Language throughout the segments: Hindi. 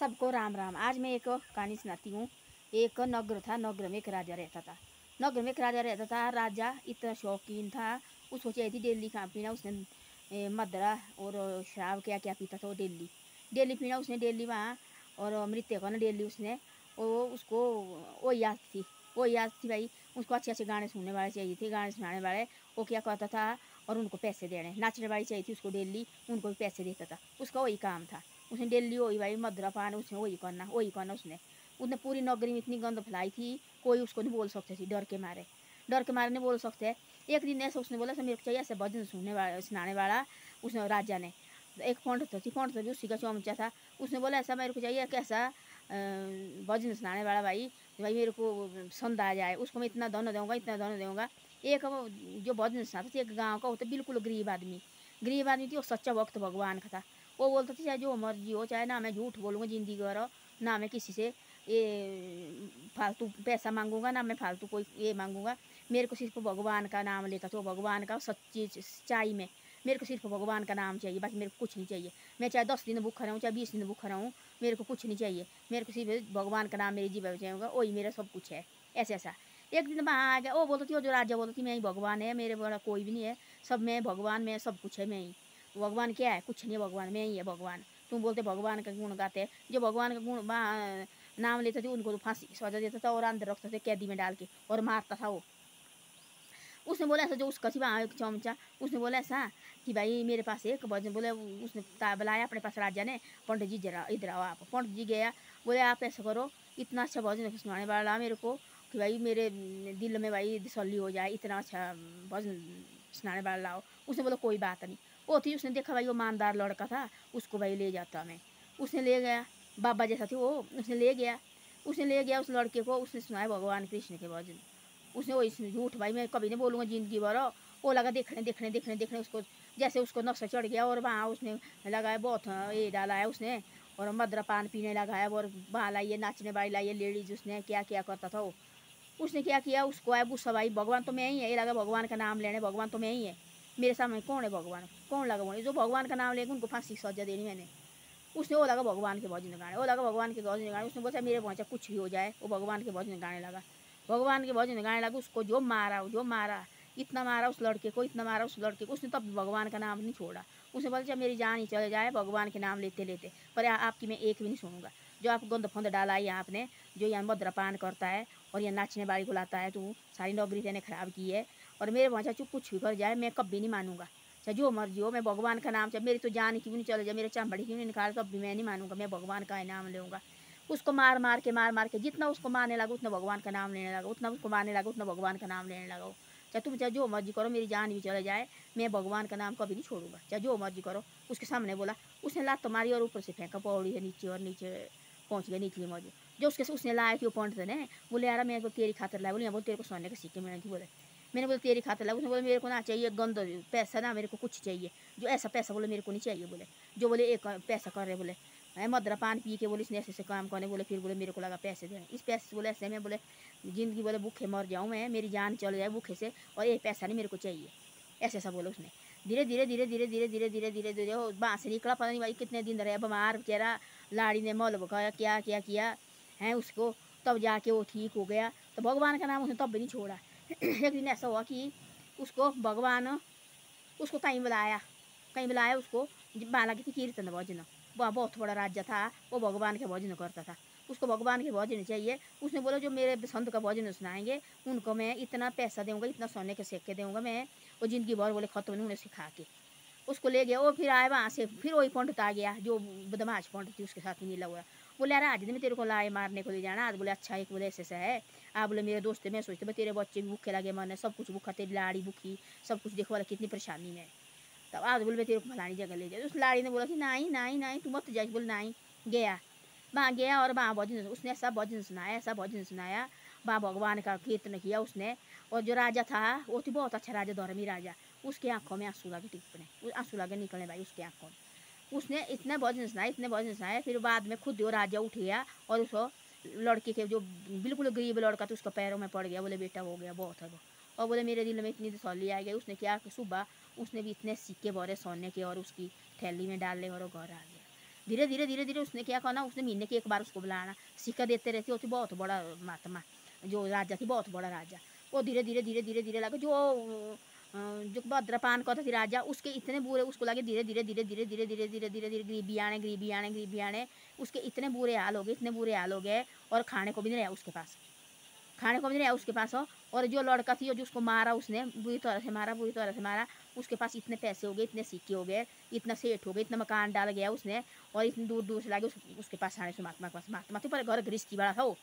सबको राम राम। आज मैं एक कहानी सुनाती हूँ। एक नगर था, नगर में एक राजा रहता था। नगर में एक राजा रहता था। राजा इतना शौकीन था, उसको चाहिए थी डेली खा पीना। उसने मदरा और शराब क्या क्या पीता था वो डेली डेली पीना उसने डेली वहाँ। और मृत्यु को ना डेली उसने वो उसको वो याद थी, वो याद थी भाई। उसको अच्छे अच्छे गाने सुनने वाले चाहिए थे, गाने सुनाने वाले। वो क्या कहता था, और उनको पैसे देने, नाचने वाली चाहिए थी उसको डेली, उनको भी पैसे देता था। उसका वही काम था। उसने डेली वही भाई मदरा पान उसने वही करना उसने उसने पूरी नगरी में इतनी गंद फैलाई थी, कोई उसको नहीं बोल सकते थे, डर के मारे नहीं बोल सकते। एक दिन ऐसा उसने बोला मेरे को चाहिए ऐसे भजन सुनाने वाला। उसने राजा ने एक पंडित भी उसी का चमचा था। उसने बोला ऐसा मेरे को चाहिए कैसा भजन सुनाने वाला भाई, भाई मेरे को संद आ जाए, उसको मैं इतना धन दूंगा, इतना धन दूंगा। एक जो भजन सुनाता था एक गाँव का, वो तो बिल्कुल गरीब आदमी थी। वो सच्चा भक्त भगवान का था। वो बोलता था चाहे जो मर्जी हो, चाहे ना मैं झूठ बोलूँगा जिंदगी भर, ना मैं किसी से ये फालतू पैसा मांगूंगा, ना मैं फालतू कोई ये मांगूंगा। मेरे को सिर्फ भगवान का नाम लेता था, भगवान का सच्ची सच्चाई में मेरे को सिर्फ भगवान का नाम चाहिए, बाकी मेरे को कुछ नहीं चाहिए। मैं चाहे 10 दिन भूखा रहूँ, चाहे 20 दिन भूखा रहूँ, मेरे को कुछ नहीं चाहिए। मेरे को सिर्फ भगवान का नाम मेरी जीभ में चाहिए, वही मेरा सब कुछ है। ऐसा एक दिन वहाँ आ गया। वो बोलती थी, वो जो राजा बोलती थी मैं ही भगवान है, मेरे बड़ा कोई भी नहीं है, सब मैं भगवान में सब कुछ है मैं ही। भगवान क्या है, कुछ नहीं है, भगवान में ही है भगवान। तुम बोलते भगवान का गुण गाते हैं, जो भगवान का गुण नाम लेते थे उनको तो फांसी की सजा देता था और अंदर रखते थे कैदी में डाल के और मारता था वो। उसने बोला ऐसा, जो उसका थी वहाँ एक चमचा, उसने बोला ऐसा कि भाई मेरे पास एक भजन, बोले उसने बुलाया अपने पास राजा ने, पंडित जी जरा इधर आओ आप। पंडित जी गया, बोले आप ऐसा करो, इतना अच्छा भजन सुनाने वाला मेरे को कि भाई मेरे दिल में भाई तसल्ली हो जाए, इतना अच्छा भजन सुनाने वाला लाओ। उसने बोला कोई बात नहीं। वो थी, उसने देखा भाई वो ईमानदार लड़का था, उसको भाई ले जाता मैं। उसने ले गया, बाबा जैसा थी वो, उसने ले गया उस लड़के को। उसने सुनाया भगवान कृष्ण के भजन। उसने वही झूठ भाई मैं कभी नहीं बोलूँगा जिंदगी भर। वो लगा देखने उसको, जैसे उसको नशा चढ़ गया और वहाँ उसने लगाया बहुत ये डाला है उसने, और मदरा पान पीने लगा है, और वहाँ लाइए नाचने वाली लाइए लेडीज, उसने क्या क्या करता था वो। उसने क्या किया, उसको आया गुस्सा, भाई भगवान तो मैं ही है, ये लगा भगवान का नाम लेने, भगवान तो मैं ही है, मेरे सामने कौन है भगवान, कौन लगा वो जो भगवान का नाम लेगा उनको फांसी की सजा देनी मैंने। उसने वो लगा भगवान के भजन गाने, वो लगा भगवान के भजन गाने। उसने बोला मेरे पहुँचा कुछ भी हो जाए, वो भगवान के भजन गाने लगा, भगवान के भजन गाने लगा। उसको जो मारा, इतना मारा उस लड़के को, इतना मारा उस लड़के को, उसने तब भगवान का नाम नहीं छोड़ा। उसने बोला चाहे मेरी जान ही चले जाए भगवान के नाम लेते लेते, पर आपकी मैं एक भी नहीं सुनूंगा। जो आप गंद फंद डाला है आपने, जो यहाँ मद्रपान करता है और यहाँ नाचने बाड़ी को लाता है, तू सारी नौकरी तेने खराब की है। और मेरे वहाँ चुप कुछ भी कर जाए मैं कभी नहीं मानूंगा, चाहे जो मर्जी हो। मैं भगवान का नाम, चाहे मेरी तो जान क्यों नहीं चले जाए, मेरे चमड़ी क्यों नहीं निकाल, तब भी मैं नहीं मानूंगा, मैं भगवान का नाम लूँगा। उसको मार मार के जितना उसको मारने लगा उतना भगवान का नाम लेने लगा, उतना उसको मारने लगा उतना भगवान का नाम लेने लगा। चाहे तुम चाहे जो मर्जी करो, मेरी जान भी चले जाए, मैं भगवान का नाम कभी नहीं छोड़ूंगा, चाहे जो मर्जी करो। उसके सामने बोला, उसने लात मारी और ऊपर से फेंका पौड़ी है नीचे, और नीचे पहुंच गया निचली मौज। जो उसने लाया थी वो पंडित ने, बोले यार मैं तो तेरी खातर लाया, बोले बोले तेरे को सोने के सिक्के मिले थी, बोले मैंने बोले तेरी खातर लाया। उसने बोले मेरे को ना चाहिए गंद पैसा, ना मेरे को कुछ चाहिए, जो ऐसा पैसा बोले मेरे को नहीं चाहिए। बोले जो बोले एक पैसा कर रहे, बोले मैं मदरा पान पी के बोले इसने ऐसे काम करने, बोले फिर बोले मेरे को लगा पैसे देने, इस पैसे से बोले ऐसे मैं बोले जिंदगी बोले भूखे मर जाऊँ मैं, मेरी जान चले जाए भूखे से, और ये पैसा नहीं मेरे को चाहिए, ऐसे ऐसा बोला उसने। धीरे धीरे बाँस से निकला, पता नहीं भाई कितने दिन रहे बीमार बेचारा। लाड़ी ने मल भगाया, क्या क्या किया है उसको, तब जाके वो ठीक हो गया। तो भगवान का नाम उसने तब भी नहीं छोड़ा। एक दिन ऐसा हुआ कि उसको भगवान उसको कहीं बुलाया उसको, बाला की थी कीर्तन भजन। वह बहुत बड़ा राज्य था, वो भगवान के भजन करता था, उसको भगवान के भजन चाहिए। उसने बोला जो मेरे संत का भजन सुनाएंगे उनको मैं इतना पैसा दूंगा, इतना सोने के सिक्के दूंगा मैं, वो जिंदगी भर बोले खत्म नहीं उन्हें सिखा के। उसको ले गया, वो फिर आए वहाँ से, फिर वही पंडित आ गया जो बदमाश पंडित थी उसके साथ ही मिला हुआ। बोले यार आज मैं तेरे को लाए मारने को ले जाना आज। बोले अच्छा, एक बोले ऐसे ऐसा है। बोले मेरे दोस्त है, मैं सोचते तेरे बच्चे भी भूखे लगे मरने, सब कुछ भूखा, तेरी लाड़ी भूखी, सब कुछ देखो वाला कितनी परेशानी में। तब आज बोले मैं तेरे को फलानी जगह ले जाए। उस लाड़ी ने बोला कि नहीं नहीं नहीं तू मत जाए। बोले नहीं। गया, वहाँ गया और वहाँ भजन, उसने ऐसा भजन सुनाया, ऐसा भजन सुनाया, वहाँ भगवान का कीर्तन किया उसने। और जो राजा था वो थी बहुत अच्छा राजा, धर्मी राजा, उसकी आंखों में आंसू लगे टिकने, आंसू लगे निकलने भाई उसकी आंखों में। उसने इतने भजन सुनाए, इतने भजन सुनाए, फिर बाद में खुद वो राजा उठ गया और उसको लड़के के जो बिल्कुल गरीब लड़का था उसको पैरों में पड़ गया। बोले बेटा हो गया बहुत है वो। और बोले मेरे दिल में इतनी तसल्ली आ गई। उसने क्या कि सुबह उसने भी इतने सिक्के भरे सोने के और उसकी थैली में डाल ले और वो घर आ गया। धीरे धीरे धीरे धीरे उसने क्या करना, उसने महीने की एक बार उसको बुलाना, सिक्का देते रहती। वो थी बहुत बड़ा महात्मा, जो राजा थी बहुत बड़ा राजा। वो धीरे धीरे धीरे धीरे धीरे लगा जो भद्रपान कहता थी राजा, उसके इतने बुरे उसको लगे धीरे धीरे धीरे धीरे धीरे धीरे धीरे धीरे धीरे गरीबी आने गरीबी आने गरीबी आने, उसके इतने बुरे हाल हो गए, इतने बुरे हाल हो गए, और खाने को भी नहीं रहा उसके पास, खाने को भी नहीं रहा उसके पास हो। और जो लड़का थी जो उसको मारा, उसने बुरी तरह से मारा, बुरी तरह से मारा। उसके पास इतने पैसे हो गए, इतने सिक्के हो गए, इतना सेठ हो गए, इतना मकान डाल गया उसने, और इतनी दूर दूर से लागे उसके पास आने से महात्मा के पास। महात्मा तो पर घर गृहस्थी बड़ा था वो,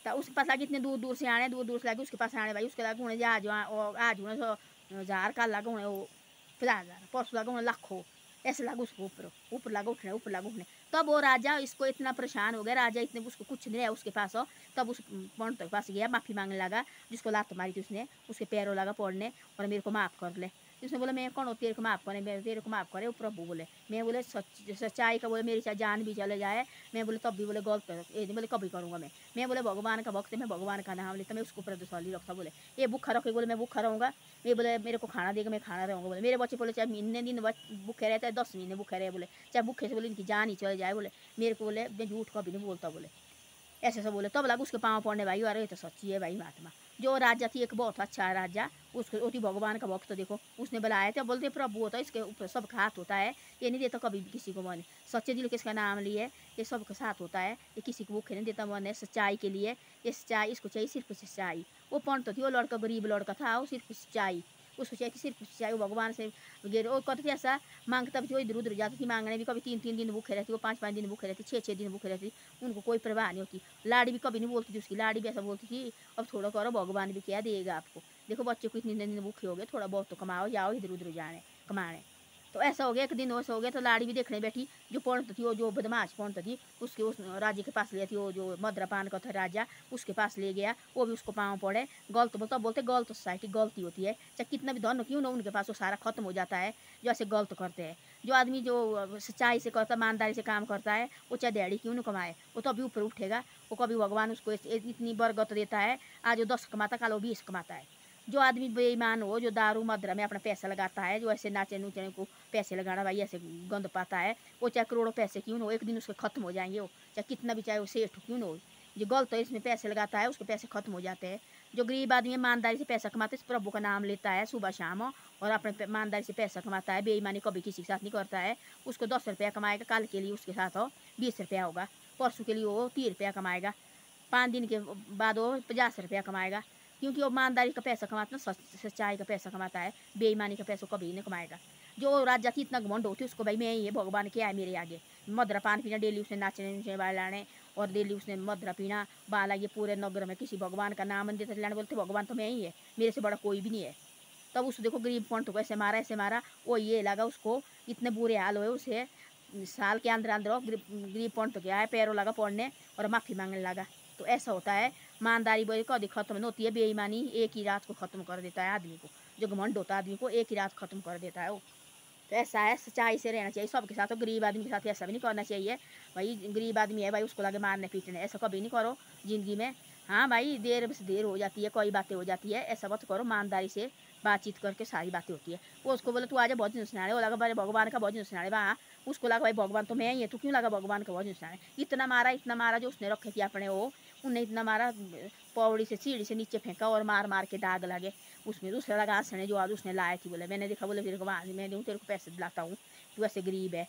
तो उसके पास लागे इतने दूर दूर से आने, दूर दूर से लागे उसके पास आने भाई। उसके लागे उन्हें आज उन्हें 1,000, कल लागे उन्हें वो 50,000, परसों लागे उन्हें लाखों, ऐसे लागे उसको ऊपर ऊपर लागे उठने, ऊपर लागे उठने। तब वो राजा इसको इतना परेशान हो गया, राजा इतने उसको कुछ नहीं है उसके पास हो। तब उस पंडित के पास गया, माफ़ी मांगने लगा, जिसको लात मारी थी उसने, उसके पैरों लगा पड़ने, और मेरे को माफ़ कर ले। उसने बोला मैं कौन हो तेरे को माफ़ करे, मैं तेरे को माफ़ करे वो प्रभु बोले। मैं बोले सच्चाई का बोले, मेरी चाहे जान भी चले जाए, मैं बोले तब भी बोले गलत ये नहीं बोले कभी करूँगा मैं बोले भगवान का भक्त है, मैं भगवान का नाम लेता, मैं उसको प्रदुशाली रखता। बोले ये भूखा रखे, बोले मैं भूखा रहूँगा, मैं बोले मेरे को खाना देगा, मैं खाना रहूँगा। बोले मेरे बच्चे बोले चाहे महीने दिन भूखे रहते हैं, 10 महीने भूखे रहे, बोले चाहे भूखे से बोले इनकी जान ही चल जाए। बोले मेरे को बोले मैं झूठ कभी नहीं बोलता, बोले ऐसे सब बोले। तब लगा उसके पाँव पड़ने भाई, अरे तो सच्ची है भाई महात्मा। जो राजा थी एक बहुत अच्छा राजा, उसको होती भगवान का भक्त। देखो उसने बुलाया था, बोलते प्रभु होता है, इसके ऊपर सबका हाथ होता है, ये नहीं देता कभी भी किसी को मन, सच्चे दिल किसका नाम लिए ये सबके साथ होता है, ये किसी को भूखे नहीं देता मन है सच्चाई के लिए। ये सच्चाई इसको चाहिए, सिर्फ सच्चाई। वो पंडित थी, वो लड़का गरीब लड़का था, वो सिर्फ सच्चाई उसको चाहिए थी, सिर्फ सच्चाई। वो भगवान से गिर वो करती थी, ऐसा मांगता भी थी, वो इधर उधर जाती थी मांगने भी, कभी 3-3 दिन भूखे रहती, वो 5-5 दिन भूखे रहती, 6-6 दिन भूखे रहती, उनको कोई परवाह नहीं होती। लाड़ी भी कभी नहीं बोलती थी उसकी, लाड़ी भी ऐसा बोलती थी अब थोड़ा करो, भगवान भी क्या देगा आपको, देखो बच्चे को इतने दिन भूखे हो गए, थोड़ा बहुत तो कमाओ, जाओ इधर उधर जाने कमाने। तो ऐसा हो गया, एक दिन ऐसा हो गया, तो लाड़ी भी देखने बैठी, जो पंडित थी, वो जो बदमाश पंडित थी, उसके उस राजा के पास ले थी, वो जो मद्रपान का था राजा, उसके पास ले गया। वो भी उसको पाँव पड़े, गलत बोलता, बोलते गलत सोसाइटी गलती होती है, चाहे कितना भी धन क्यों ना उनके पास, वो सारा खत्म हो जाता है जो ऐसे गलत करते हैं। जो आदमी जो सच्चाई से करता, ईमानदारी से काम करता है, वो चाहे दिहाड़ी क्यों ना कमाए, वो तो अभी ऊपर उठेगा। वो कभी भगवान उसको इतनी बरगत देता है, आज वो 10 कमाता, कल वो 20 कमाता है। जो आदमी बेईमान हो, जो दारू मदरा में अपना पैसा लगाता है, जो ऐसे नाचे नूचने को पैसे लगाना भाई ऐसे गंद पाता है, वो चाहे करोड़ों पैसे क्यों ना हो, एक दिन उसके खत्म हो जाएंगे। वो चाहे कितना भी, चाहे वो सेठ क्यों ना हो, जो गलत है इसमें पैसे लगाता है, उसके पैसे खत्म हो जाते हैं। जो गरीब आदमी ईमानदारी से पैसा कमाते है, प्रभु का नाम लेता है सुबह शाम, और अपने ईमानदारी से पैसा कमाता है, बेईमानी कभी किसी के साथ नहीं करता है, उसको 10 रुपया कमाएगा, कल के लिए उसके साथ हो 20 रुपया होगा, परसों के लिए वो 30 रुपया कमाएगा, 5 दिन के बाद वो 50 रुपया कमाएगा, क्योंकि वो ईमानदारी का पैसा कमाता है, सच्चाई का पैसा कमाता है, बेईमानी का पैसा कभी नहीं कमाएगा। जो राजा थी इतना घमंड होती उसको भाई मैं ये भगवान क्या है मेरे आगे, मदरा पान पीना डेली उसने नाचने नूचने वाले लाने, और डेली उसने मदरा पीना बाला, ये पूरे नगर में किसी भगवान का नाम नहीं देते लाने, बोलते भगवान तो मैं ही है, मेरे से बड़ा कोई भी नहीं है। तब उस देखो गरीब पंडित को ऐसे मारा, वो ये लगा उसको इतने बुरे हाल हुए उसे, साल के अंदर अंदर गरीब पंडित गया है, पैरों लगा पड़ने और माफ़ी मांगने लगा। तो ऐसा होता है, ईमानदारी बोले कभी खत्म नहीं होती है, बेईमानी एक ही रात को ख़त्म कर देता है आदमी को, जो घमंड होता है आदमी को एक ही रात ख़त्म कर देता है वो। तो ऐसा है, सच्चाई से रहना चाहिए सबके साथ, तो गरीब आदमी के साथ ऐसा भी नहीं करना चाहिए भाई। गरीब आदमी है भाई, उसको लगे मारने पीटने, ऐसा कभी नहीं करो ज़िंदगी में। हाँ भाई देर से देर हो जाती है, कोई बातें हो जाती है, ऐसा मत करो, ईमानदारी से बातचीत करके सारी बातें होती है। वो उसको बोले तू आज भजन सुनाने, वो लगा भाई भगवान का भजन सुनाने बा, उसको लगा भाई भगवान तो मैं ही है, तू क्यों लगा भगवान का भजन सुनाने। इतना मारा जो उसने रखे थे अपने वो, उन्हें इतना मारा, पौड़ी से सीढ़ी से नीचे फेंका और मार मार के दाग लगे उसमें। दूसरा लगा हंसने जो आज उसने लाया थी, बोले मैंने देखा, बोले तेरे को वहाँ मैं दूँ, तेरे को पैसे दिलाता हूँ, तू ऐसे गरीब है।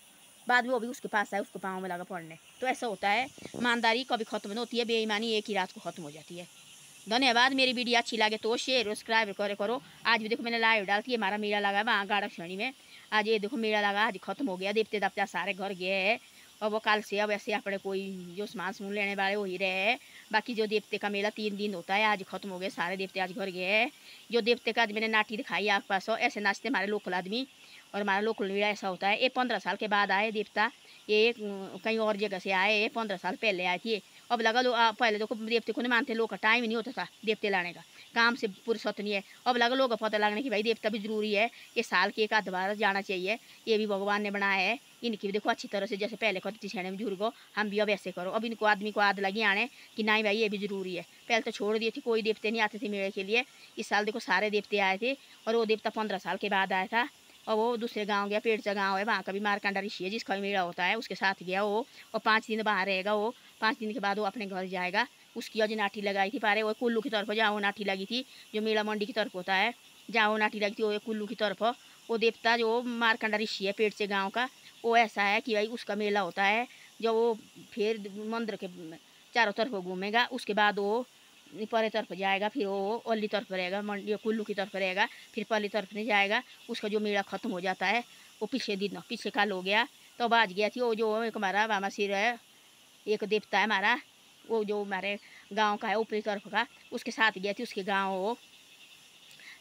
बाद में वो भी उसके पास आए, उसको पाँव में लगा पड़ने। तो ऐसा होता है, ईमानदारी कभी खत्म नहीं होती है, बेईमानी एक ही रात को खत्म हो जाती है। धन्यवाद। मेरी वीडियो अच्छी लगे तो शेयर सब्सक्राइब करे करो। आज भी देखो मैंने लाइव डालती है, हमारा मेला लगा वहाँ गाड़ा श्रेणी में, आज ये देखो मेला लगा, आज खत्म हो गया, देवते देवता सारे घर गए हैं। अब वो कल से अब ऐसे अपने कोई जो सामान समून लेने वाले वही रहे हैं, बाकी जो देवते का मेला 3 दिन होता है, आज खत्म हो गया, सारे देवते आज घर गए हैं। जो देवते का आज मैंने नाटी दिखाई आपके पास, ऐसे नाचते हमारे लोकल आदमी, और हमारा लोकल मेला ऐसा होता है। ये 15 साल के बाद आए देवता, ये कहीं और जगह से आए, 15 साल पहले आए थे। अब लगा लो पहले देखो देवते को नहीं मानते लोग, का टाइम ही नहीं होता था देवते लाने का, काम से फुर्सत नहीं है। अब लगा लोग पता लगने की भाई देवता भी जरूरी है, ये साल के एक आध बार जाना चाहिए, ये भी भगवान ने बनाया है। इनकी भी देखो अच्छी तरह से, जैसे पहले करती थी छेड़े में बुजुर्गो, हम भी अब ऐसे करो। अब इनको आदमी को आद लगी आने कि नहीं भाई ये भी जरूरी है। पहले तो छोड़ दिए थे, कोई देवते नहीं आते थे मेले के लिए। इस साल देखो सारे देवते आए थे, और वो देवता 15 साल के बाद आया था। और वो दूसरे गांव गया, पेड़चा गांव है, वहाँ का भी मारकंडा ऋषि है जिसका भी मेला होता है, उसके साथ गया वो। और 5 दिन वहाँ रहेगा वो। 5 दिन के बाद वो अपने घर जाएगा। उसकी आज नाठी लगाई थी पारे वो कुल्लू की तरफ, जहाँ वो नाठी लगी थी, जो मेला मंडी की तरफ होता है, जहाँ वो नाठी लगी थी वो कुल्लू की तरफ। वो देवता जो मारकंडा ऋषि है पेड़ से गाँव का, वो ऐसा है कि भाई उसका मेला होता है। जब वो फिर मंदिर के चारों तरफ घूमेगा, उसके बाद वो परे तरफ जाएगा, फिर वो ओली तरफ रहेगा, मंडी कुल्लू की तरफ रहेगा, फिर पल्ली तरफ नहीं जाएगा। उसका जो मेला खत्म हो जाता है वो पीछे काल हो गया। तो आज गया थी वो जो एक हमारा बामा सिर है, एक देवता है हमारा, वो जो हमारे गांव का है ऊपरी तरफ का, उसके साथ गया थी उसके गांव। वो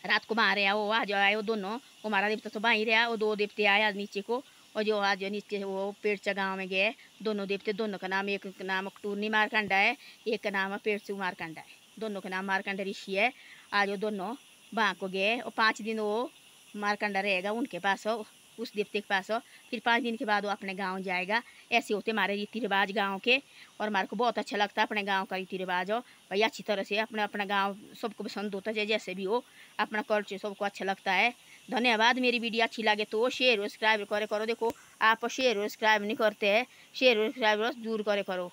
रात को वहाँ रहा, वो आज आए वो दोनों, वो हमारा देवता तो वहीं रहा, वो 2 देवते आए आज नीचे को। और जो आज नीचे वो पेड़चा गांव में गए दोनों देवते, दोनों का नाम, एक का नाम टूर्नी मारकंडा है, एक का नाम है पेड़चू मारकंडा है, दोनों का नाम मारकंडा ऋषि है। आज वो दोनों वहाँ को गए और 5 दिन वो मारकंडा रहेगा उनके पास, उस देवते के पास। फिर 5 दिन के बाद वो अपने गांव जाएगा। ऐसे होते हमारे रीति रिवाज गांव के, और हमारे को बहुत अच्छा लगता है अपने गांव का रीति रिवाज हो भाई। अच्छी तरह से अपना अपना गांव सबको पसंद होता है, जैसे भी हो अपना कल्चर सबको अच्छा लगता है। धन्यवाद। मेरी वीडियो अच्छी लगे तो शेयर सब्सक्राइब करे करो। देखो आप शेयर सब्सक्राइब नहीं करते हैं, शेयर सब्सक्राइब जरूर करे करो।